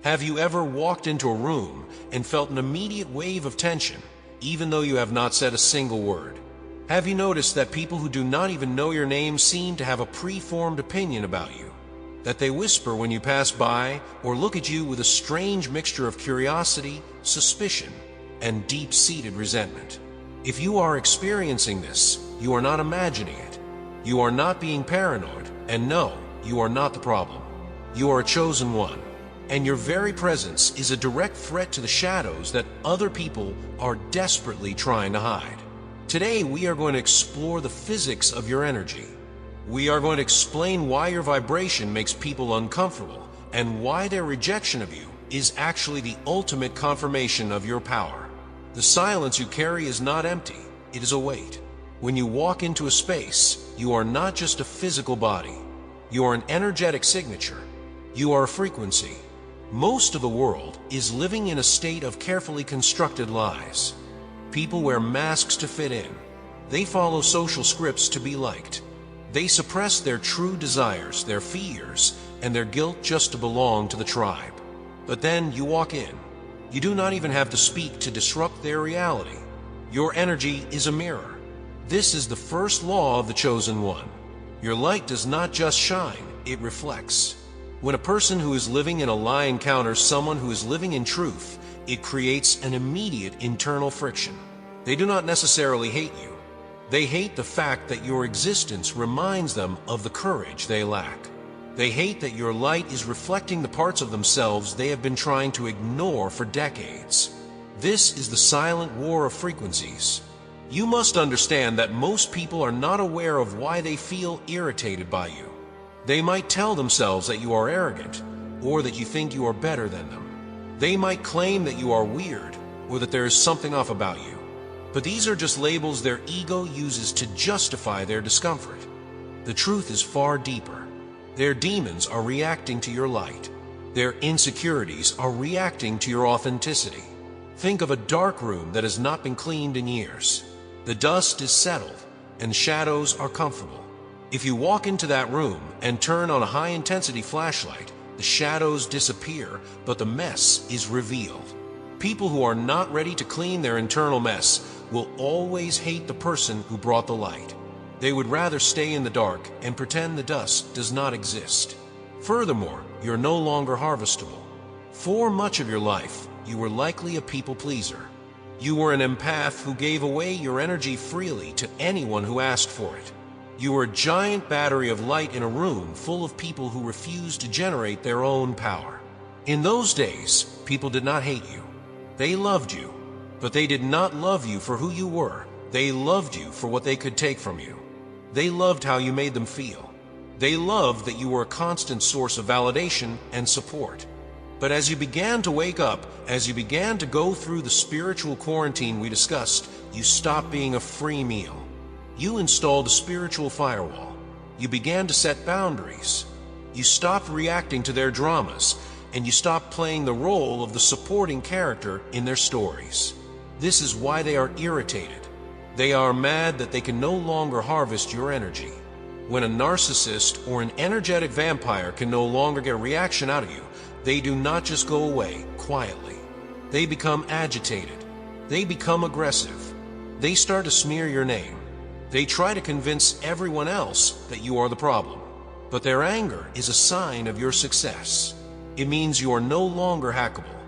Have you ever walked into a room and felt an immediate wave of tension, even though you have not said a single word? Have you noticed that people who do not even know your name seem to have a preformed opinion about you? That they whisper when you pass by or look at you with a strange mixture of curiosity, suspicion, and deep-seated resentment? If you are experiencing this, you are not imagining it. You are not being paranoid, and no, you are not the problem. You are a chosen one, and your very presence is a direct threat to the shadows that other people are desperately trying to hide. Today, we are going to explore the physics of your energy. We are going to explain why your vibration makes people uncomfortable and why their rejection of you is actually the ultimate confirmation of your power. The silence you carry is not empty, it is a weight. When you walk into a space, you are not just a physical body. You are an energetic signature. You are a frequency. Most of the world is living in a state of carefully constructed lies. People wear masks to fit in. They follow social scripts to be liked. They suppress their true desires, their fears, and their guilt just to belong to the tribe. But then you walk in. You do not even have to speak to disrupt their reality. Your energy is a mirror. This is the first law of the chosen one. Your light does not just shine, it reflects. When a person who is living in a lie encounters someone who is living in truth, it creates an immediate internal friction. They do not necessarily hate you. They hate the fact that your existence reminds them of the courage they lack. They hate that your light is reflecting the parts of themselves they have been trying to ignore for decades. This is the silent war of frequencies. You must understand that most people are not aware of why they feel irritated by you. They might tell themselves that you are arrogant, or that you think you are better than them. They might claim that you are weird, or that there is something off about you. But these are just labels their ego uses to justify their discomfort. The truth is far deeper. Their demons are reacting to your light. Their insecurities are reacting to your authenticity. Think of a dark room that has not been cleaned in years. The dust is settled, and shadows are comfortable. If you walk into that room and turn on a high-intensity flashlight, the shadows disappear, but the mess is revealed. People who are not ready to clean their internal mess will always hate the person who brought the light. They would rather stay in the dark and pretend the dust does not exist. Furthermore, you're no longer harvestable. For much of your life, you were likely a people pleaser. You were an empath who gave away your energy freely to anyone who asked for it. You were a giant battery of light in a room full of people who refused to generate their own power. In those days, people did not hate you. They loved you, but they did not love you for who you were. They loved you for what they could take from you. They loved how you made them feel. They loved that you were a constant source of validation and support. But as you began to wake up, as you began to go through the spiritual quarantine we discussed, you stopped being a free meal. You installed a spiritual firewall. You began to set boundaries. You stopped reacting to their dramas, and you stopped playing the role of the supporting character in their stories. This is why they are irritated. They are mad that they can no longer harvest your energy. When a narcissist or an energetic vampire can no longer get a reaction out of you, they do not just go away quietly. They become agitated. They become aggressive. They start to smear your name. They try to convince everyone else that you are the problem. But their anger is a sign of your success. It means you are no longer hackable.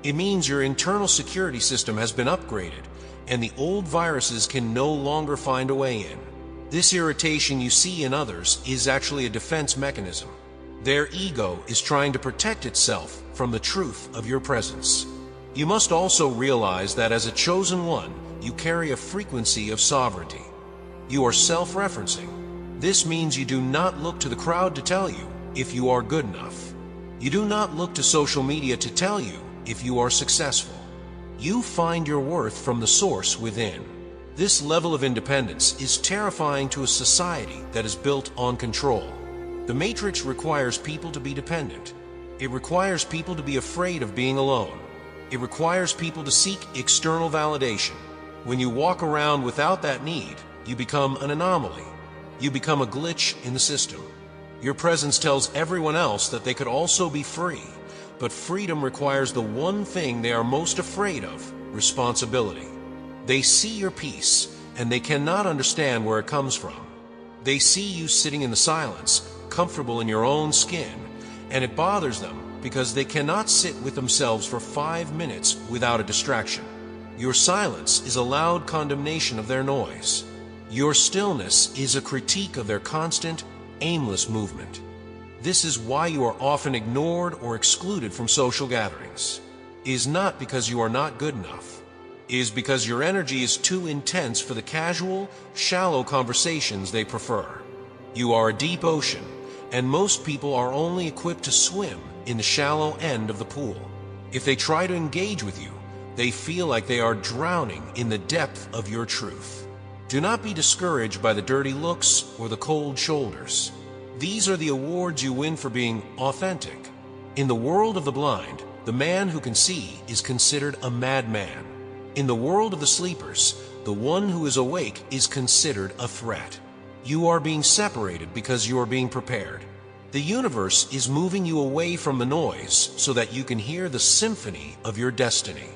It means your internal security system has been upgraded, and the old viruses can no longer find a way in. This irritation you see in others is actually a defense mechanism. Their ego is trying to protect itself from the truth of your presence. You must also realize that as a chosen one, you carry a frequency of sovereignty. You are self-referencing. This means you do not look to the crowd to tell you if you are good enough. You do not look to social media to tell you if you are successful. You find your worth from the source within. This level of independence is terrifying to a society that is built on control. The Matrix requires people to be dependent. It requires people to be afraid of being alone. It requires people to seek external validation. When you walk around without that need, you become an anomaly. You become a glitch in the system. Your presence tells everyone else that they could also be free, but freedom requires the one thing they are most afraid of: responsibility. They see your peace, and they cannot understand where it comes from. They see you sitting in the silence, comfortable in your own skin, and it bothers them because they cannot sit with themselves for 5 minutes without a distraction. Your silence is a loud condemnation of their noise. Your stillness is a critique of their constant, aimless movement. This is why you are often ignored or excluded from social gatherings. It is not because you are not good enough. It is because your energy is too intense for the casual, shallow conversations they prefer. You are a deep ocean, and most people are only equipped to swim in the shallow end of the pool. If they try to engage with you, they feel like they are drowning in the depth of your truth. Do not be discouraged by the dirty looks or the cold shoulders. These are the awards you win for being authentic. In the world of the blind, the man who can see is considered a madman. In the world of the sleepers, the one who is awake is considered a threat. You are being separated because you are being prepared. The universe is moving you away from the noise so that you can hear the symphony of your destiny.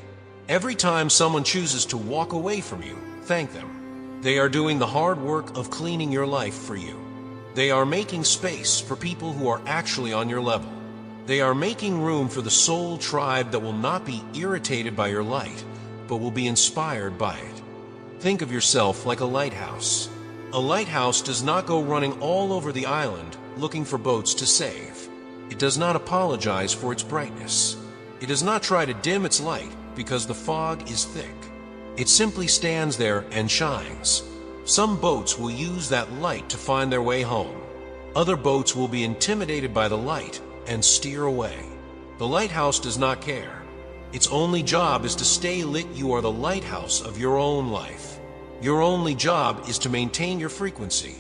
Every time someone chooses to walk away from you, thank them. They are doing the hard work of cleaning your life for you. They are making space for people who are actually on your level. They are making room for the soul tribe that will not be irritated by your light, but will be inspired by it. Think of yourself like a lighthouse. A lighthouse does not go running all over the island looking for boats to save. It does not apologize for its brightness. It does not try to dim its light because the fog is thick. It simply stands there and shines. Some boats will use that light to find their way home. Other boats will be intimidated by the light and steer away. The lighthouse does not care. Its only job is to stay lit. You are the lighthouse of your own life. Your only job is to maintain your frequency.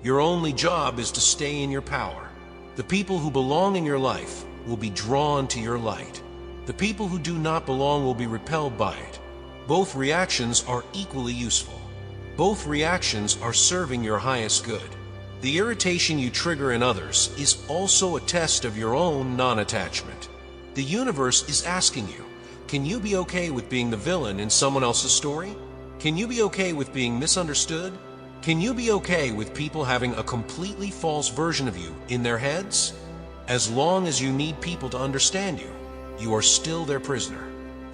Your only job is to stay in your power. The people who belong in your life will be drawn to your light. The people who do not belong will be repelled by it. Both reactions are equally useful. Both reactions are serving your highest good. The irritation you trigger in others is also a test of your own non-attachment. The universe is asking you, can you be okay with being the villain in someone else's story? Can you be okay with being misunderstood? Can you be okay with people having a completely false version of you in their heads? As long as you need people to understand you, you are still their prisoner.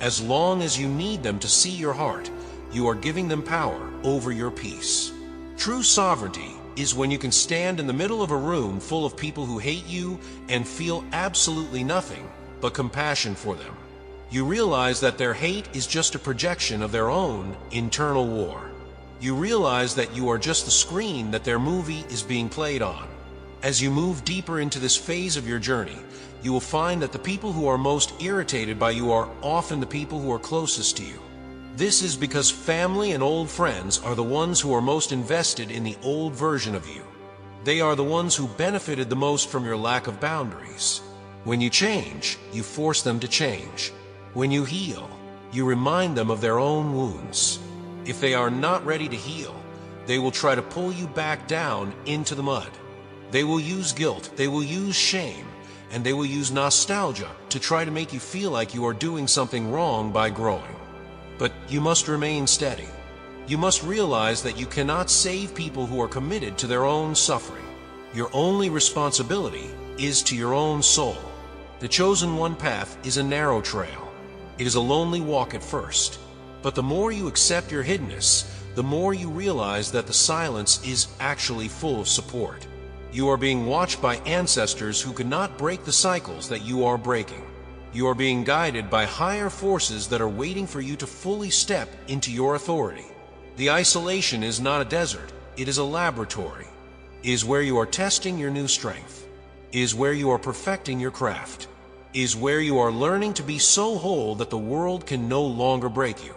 As long as you need them to see your heart, you are giving them power over your peace. True sovereignty is when you can stand in the middle of a room full of people who hate you and feel absolutely nothing but compassion for them. You realize that their hate is just a projection of their own internal war. You realize that you are just the screen that their movie is being played on. As you move deeper into this phase of your journey, you will find that the people who are most irritated by you are often the people who are closest to you. This is because family and old friends are the ones who are most invested in the old version of you. They are the ones who benefited the most from your lack of boundaries. When you change, you force them to change. When you heal, you remind them of their own wounds. If they are not ready to heal, they will try to pull you back down into the mud. They will use guilt, they will use shame, and they will use nostalgia to try to make you feel like you are doing something wrong by growing. But you must remain steady. You must realize that you cannot save people who are committed to their own suffering. Your only responsibility is to your own soul. The chosen one path is a narrow trail. It is a lonely walk at first, but the more you accept your hiddenness, the more you realize that the silence is actually full of support. You are being watched by ancestors who cannot break the cycles that you are breaking. You are being guided by higher forces that are waiting for you to fully step into your authority. The isolation is not a desert, it is a laboratory. It is where you are testing your new strength. It is where you are perfecting your craft. Is where you are learning to be so whole that the world can no longer break you.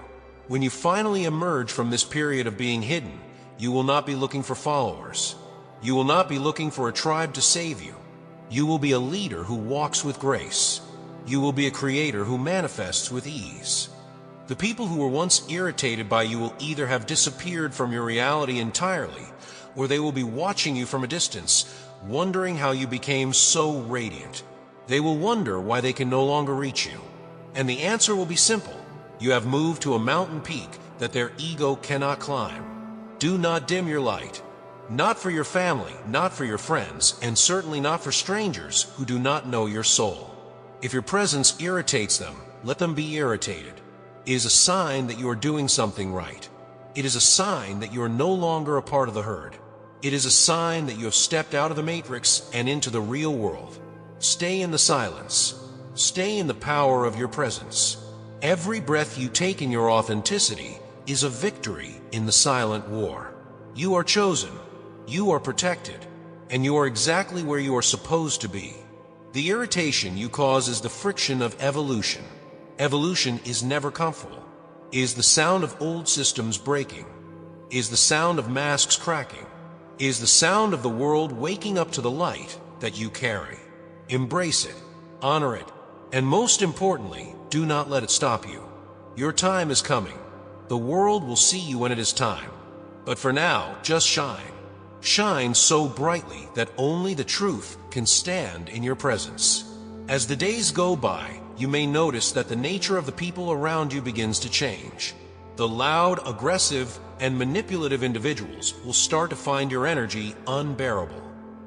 When you finally emerge from this period of being hidden, you will not be looking for followers. You will not be looking for a tribe to save you. You will be a leader who walks with grace. You will be a creator who manifests with ease. The people who were once irritated by you will either have disappeared from your reality entirely, or they will be watching you from a distance, wondering how you became so radiant. They will wonder why they can no longer reach you. And the answer will be simple. You have moved to a mountain peak that their ego cannot climb. Do not dim your light. Not for your family, not for your friends, and certainly not for strangers who do not know your soul. If your presence irritates them, let them be irritated. It is a sign that you are doing something right. It is a sign that you are no longer a part of the herd. It is a sign that you have stepped out of the matrix and into the real world. Stay in the silence. Stay in the power of your presence. Every breath you take in your authenticity is a victory in the silent war. You are chosen. You are protected. And you are exactly where you are supposed to be. The irritation you cause is the friction of evolution. Evolution is never comfortable. It is the sound of old systems breaking. It is the sound of masks cracking. It is the sound of the world waking up to the light that you carry. Embrace it, honor it, and most importantly, do not let it stop you. Your time is coming. The world will see you when it is time. But for now, just shine. Shine so brightly that only the truth can stand in your presence. As the days go by, you may notice that the nature of the people around you begins to change. The loud, aggressive, and manipulative individuals will start to find your energy unbearable.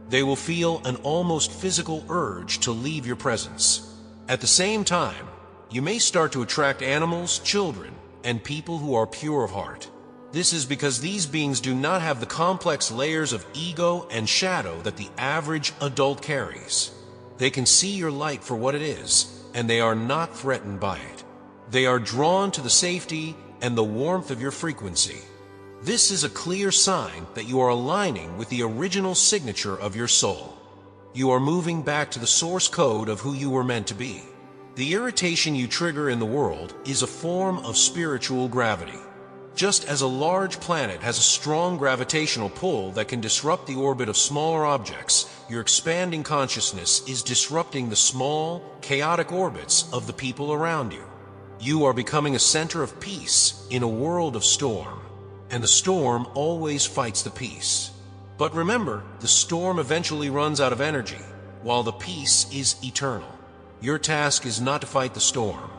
They will feel an almost physical urge to leave your presence. At the same time, you may start to attract animals, children, and people who are pure of heart. This is because these beings do not have the complex layers of ego and shadow that the average adult carries. They can see your light for what it is, and they are not threatened by it. They are drawn to the safety and the warmth of your frequency. This is a clear sign that you are aligning with the original signature of your soul. You are moving back to the source code of who you were meant to be. The irritation you trigger in the world is a form of spiritual gravity. Just as a large planet has a strong gravitational pull that can disrupt the orbit of smaller objects, your expanding consciousness is disrupting the small, chaotic orbits of the people around you. You are becoming a center of peace in a world of storm, and the storm always fights the peace. But remember, the storm eventually runs out of energy, while the peace is eternal. Your task is not to fight the storm.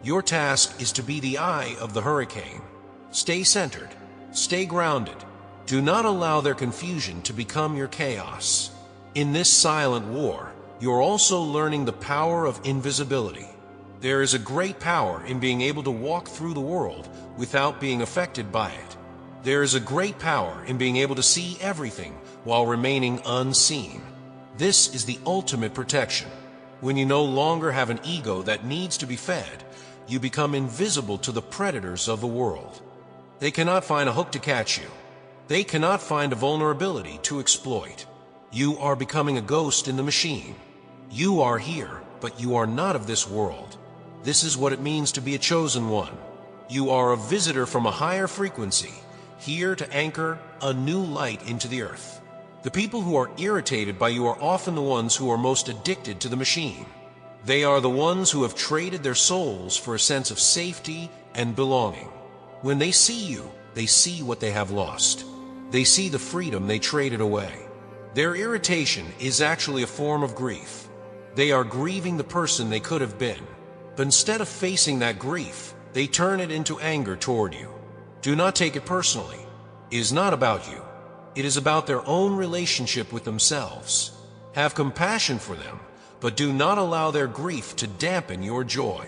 Your task is to be the eye of the hurricane. Stay centered. Stay grounded. Do not allow their confusion to become your chaos. In this silent war, you're also learning the power of invisibility. There is a great power in being able to walk through the world without being affected by it. There is a great power in being able to see everything while remaining unseen. This is the ultimate protection. When you no longer have an ego that needs to be fed, you become invisible to the predators of the world. They cannot find a hook to catch you. They cannot find a vulnerability to exploit. You are becoming a ghost in the machine. You are here, but you are not of this world. This is what it means to be a chosen one. You are a visitor from a higher frequency, here to anchor a new light into the earth. The people who are irritated by you are often the ones who are most addicted to the machine. They are the ones who have traded their souls for a sense of safety and belonging. When they see you, they see what they have lost. They see the freedom they traded away. Their irritation is actually a form of grief. They are grieving the person they could have been. But instead of facing that grief, they turn it into anger toward you. Do not take it personally. It is not about you. It is about their own relationship with themselves. Have compassion for them, but do not allow their grief to dampen your joy.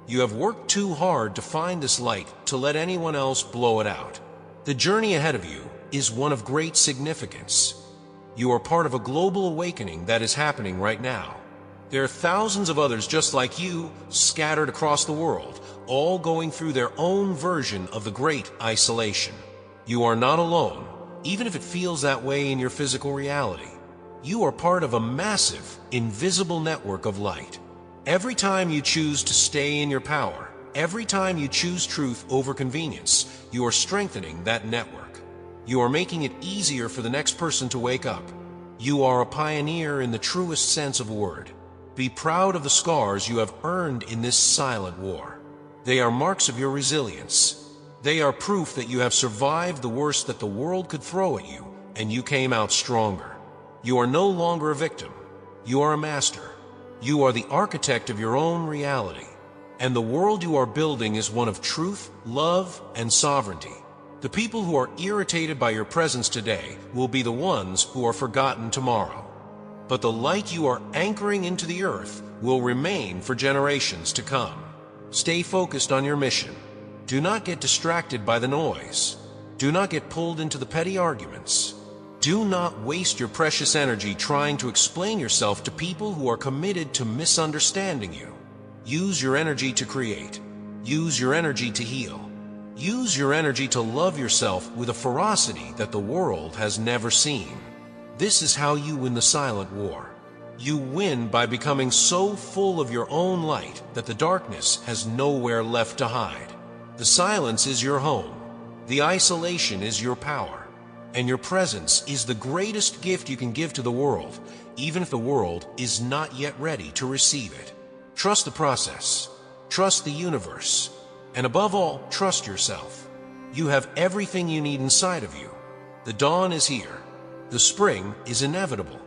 You have worked too hard to find this light to let anyone else blow it out. The journey ahead of you is one of great significance. You are part of a global awakening that is happening right now. There are thousands of others just like you scattered across the world, all going through their own version of the great isolation. You are not alone, even if it feels that way in your physical reality. You are part of a massive, invisible network of light. Every time you choose to stay in your power, every time you choose truth over convenience, you are strengthening that network. You are making it easier for the next person to wake up. You are a pioneer in the truest sense of the word. Be proud of the scars you have earned in this silent war. They are marks of your resilience. They are proof that you have survived the worst that the world could throw at you, and you came out stronger. You are no longer a victim. You are a master. You are the architect of your own reality, and the world you are building is one of truth, love, and sovereignty. The people who are irritated by your presence today will be the ones who are forgotten tomorrow. But the light you are anchoring into the earth will remain for generations to come. Stay focused on your mission. Do not get distracted by the noise. Do not get pulled into the petty arguments. Do not waste your precious energy trying to explain yourself to people who are committed to misunderstanding you. Use your energy to create. Use your energy to heal. Use your energy to love yourself with a ferocity that the world has never seen. This is how you win the silent war. You win by becoming so full of your own light that the darkness has nowhere left to hide. The silence is your home. The isolation is your power. And your presence is the greatest gift you can give to the world, even if the world is not yet ready to receive it. Trust the process. Trust the universe. And above all, trust yourself. You have everything you need inside of you. The dawn is here. The spring is inevitable.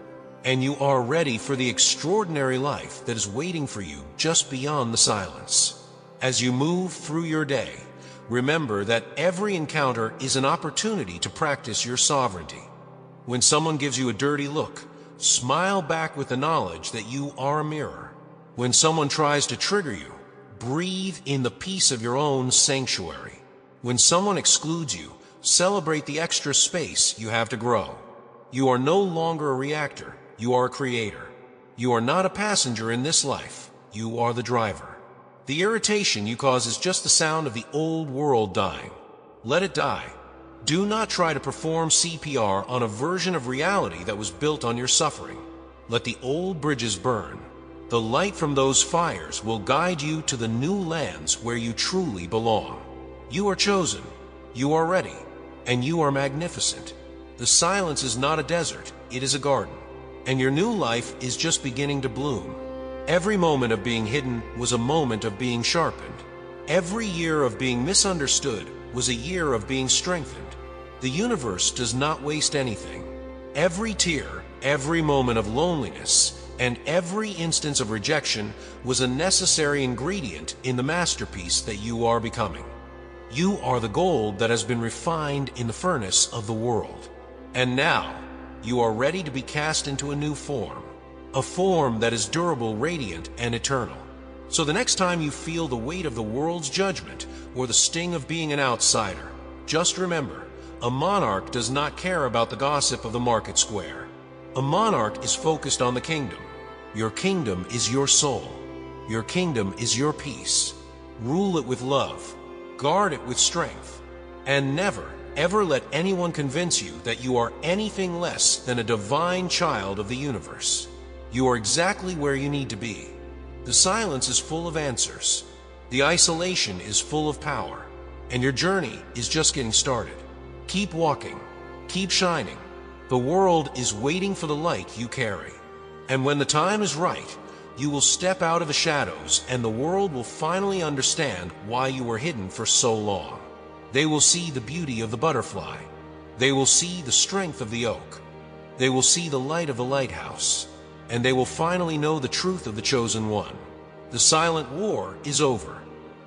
And you are ready for the extraordinary life that is waiting for you just beyond the silence. As you move through your day, remember that every encounter is an opportunity to practice your sovereignty. When someone gives you a dirty look, smile back with the knowledge that you are a mirror. When someone tries to trigger you, breathe in the peace of your own sanctuary. When someone excludes you, celebrate the extra space you have to grow. You are no longer a reactor, you are a creator. You are not a passenger in this life, you are the driver. The irritation you cause is just the sound of the old world dying. Let it die. Do not try to perform CPR on a version of reality that was built on your suffering. Let the old bridges burn. The light from those fires will guide you to the new lands where you truly belong. You are chosen, you are ready, and you are magnificent. The silence is not a desert, it is a garden. And your new life is just beginning to bloom. Every moment of being hidden was a moment of being sharpened. Every year of being misunderstood was a year of being strengthened. The universe does not waste anything. Every tear, every moment of loneliness, and every instance of rejection was a necessary ingredient in the masterpiece that you are becoming. You are the gold that has been refined in the furnace of the world. And now, you are ready to be cast into a new form. A form that is durable, radiant, and eternal. So the next time you feel the weight of the world's judgment or the sting of being an outsider, just remember, a monarch does not care about the gossip of the market square. A monarch is focused on the kingdom. Your kingdom is your soul. Your kingdom is your peace. Rule it with love. Guard it with strength. And never, ever let anyone convince you that you are anything less than a divine child of the universe. You are exactly where you need to be. The silence is full of answers. The isolation is full of power. And your journey is just getting started. Keep walking. Keep shining. The world is waiting for the light you carry. And when the time is right, you will step out of the shadows and the world will finally understand why you were hidden for so long. They will see the beauty of the butterfly. They will see the strength of the oak. They will see the light of the lighthouse. And they will finally know the truth of the chosen one. The silent war is over.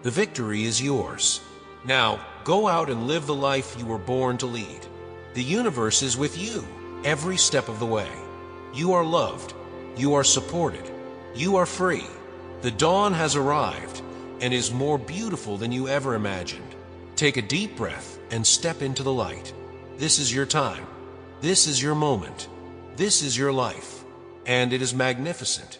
The victory is yours. Now, go out and live the life you were born to lead. The universe is with you every step of the way. You are loved. You are supported. You are free. The dawn has arrived and is more beautiful than you ever imagined. Take a deep breath and step into the light. This is your time. This is your moment. This is your life. And it is magnificent.